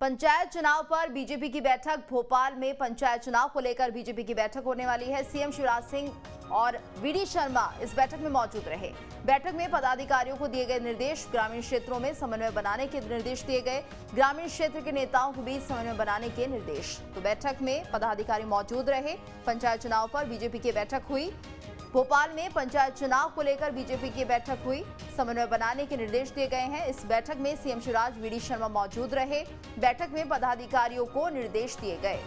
पंचायत चुनाव पर बीजेपी की बैठक। भोपाल में पंचायत चुनाव को लेकर बीजेपी की बैठक होने वाली है। सीएम शिवराज सिंह और वीडी शर्मा इस बैठक में मौजूद रहे। बैठक में पदाधिकारियों को दिए गए निर्देश, ग्रामीण क्षेत्रों में समन्वय बनाने के निर्देश दिए गए। ग्रामीण क्षेत्र के नेताओं के बीच समन्वय बनाने के निर्देश। तो बैठक में पदाधिकारी मौजूद रहे। पंचायत चुनाव पर बीजेपी की बैठक हुई। भोपाल में पंचायत चुनाव को लेकर बीजेपी की बैठक हुई। समन्वय बनाने के निर्देश दिए गए हैं। इस बैठक में सीएम शिवराज, वीडी शर्मा मौजूद रहे। बैठक में पदाधिकारियों को निर्देश दिए गए।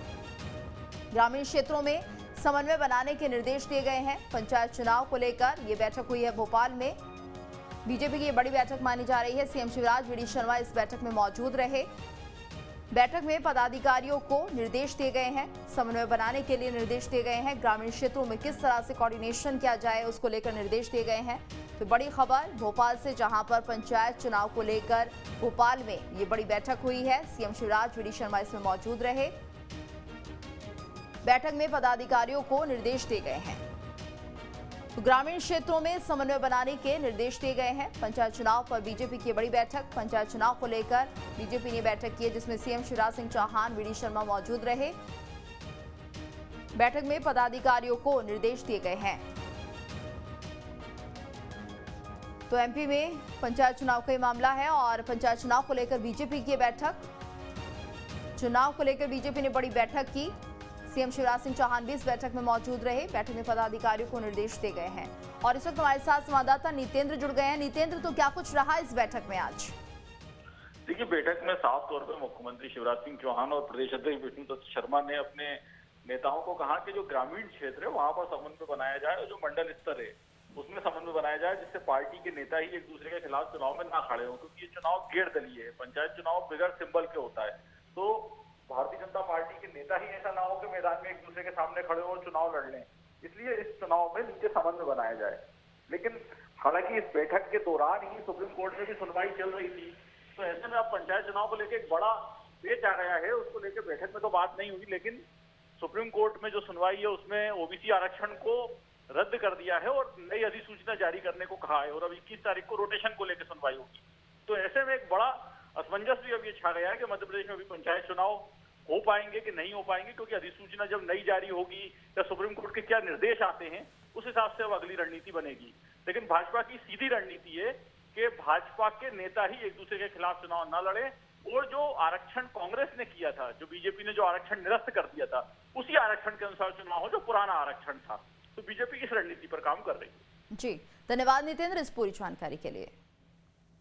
ग्रामीण क्षेत्रों में समन्वय बनाने के निर्देश दिए गए हैं। पंचायत चुनाव को लेकर ये बैठक हुई है भोपाल में। बीजेपी की बड़ी बैठक मानी जा रही है। सीएम शिवराज, वीडी शर्मा इस बैठक में मौजूद रहे। बैठक में पदाधिकारियों को निर्देश दिए गए हैं। समन्वय बनाने के लिए निर्देश दिए गए हैं। ग्रामीण क्षेत्रों में किस तरह से कोऑर्डिनेशन किया जाए उसको लेकर निर्देश दिए गए हैं। तो बड़ी खबर भोपाल से, जहां पर पंचायत चुनाव को लेकर भोपाल में ये बड़ी बैठक हुई है। सीएम शिवराज, वीडी शर्मा इसमें मौजूद रहे। बैठक में पदाधिकारियों को निर्देश दिए गए हैं। तो ग्रामीण क्षेत्रों में समन्वय बनाने के निर्देश दिए गए हैं। पंचायत चुनाव पर बीजेपी की बड़ी बैठक। पंचायत चुनाव को लेकर बीजेपी ने बैठक की है, जिसमें सीएम शिवराज सिंह चौहान, वीडी शर्मा मौजूद रहे। बैठक में पदाधिकारियों को निर्देश दिए गए हैं। तो एमपी में पंचायत चुनाव का मामला है और पंचायत चुनाव को लेकर बीजेपी की बैठक। चुनाव को लेकर बीजेपी ने बड़ी बैठक की। सीएम शिवराज सिंह चौहान भी इस बैठक में मौजूद रहे। बैठक में पदाधिकारियों को निर्देश दिए गए हैं। और इस वक्त हमारे साथ संवाददाता नितेंद्र जुड़ गए हैं। नितेंद्र, तो क्या कुछ रहा इस बैठक में आज? देखिए, बैठक में साफ तौर पर मुख्यमंत्री शिवराज सिंह चौहान और प्रदेश अध्यक्ष विष्णुदत्त शर्मा ने अपने नेताओं को कहा कि जो ग्रामीण क्षेत्र है वहां पर समन्वय बनाया जाए और जो मंडल स्तर है उसमें समन्वय बनाया जाए, जिससे पार्टी के नेता ही एक दूसरे के खिलाफ चुनाव में ना खड़े हों, क्योंकि ये चुनाव गैर दलीय है। पंचायत चुनाव बिगड़ सिंबल के होता है। तो भारतीय जनता पार्टी के नेता ही ऐसा ना हो कि मैदान में एक दूसरे के सामने खड़े हो और चुनाव लड़ लें, इसलिए इस चुनाव में नीचे समन्वय बनाया जाए। लेकिन हालांकि इस बैठक के दौरान ही सुप्रीम कोर्ट में भी सुनवाई चल रही थी, तो ऐसे में अब पंचायत चुनाव को लेकर एक बड़ा पेच आ गया है। उसको लेकर बैठक में तो बात नहीं हुई, लेकिन सुप्रीम कोर्ट में जो सुनवाई है उसमें ओबीसी आरक्षण को रद्द कर दिया है और नई अधिसूचना जारी करने को कहा है। और अब 21 तारीख को रोटेशन को लेकर सुनवाई होगी। तो ऐसे में एक बड़ा असमंजस भी अब ये छा गया है कि मध्य प्रदेश में भी पंचायत चुनाव हो पाएंगे कि नहीं हो पाएंगे, क्योंकि अधिसूचना जब नई जारी होगी या सुप्रीम कोर्ट के क्या निर्देश आते हैं उस हिसाब से अब अगली रणनीति बनेगी। लेकिन भाजपा की सीधी रणनीति है कि भाजपा के नेता ही एक दूसरे के खिलाफ चुनाव न लड़े और जो आरक्षण कांग्रेस ने किया था, जो बीजेपी ने जो आरक्षण निरस्त कर दिया था, उसी आरक्षण के अनुसार चुनाव हो जो पुराना आरक्षण था। तो बीजेपी इस रणनीति पर काम कर रही है। जी, धन्यवाद नितेंद्र इस पूरी जानकारी के लिए।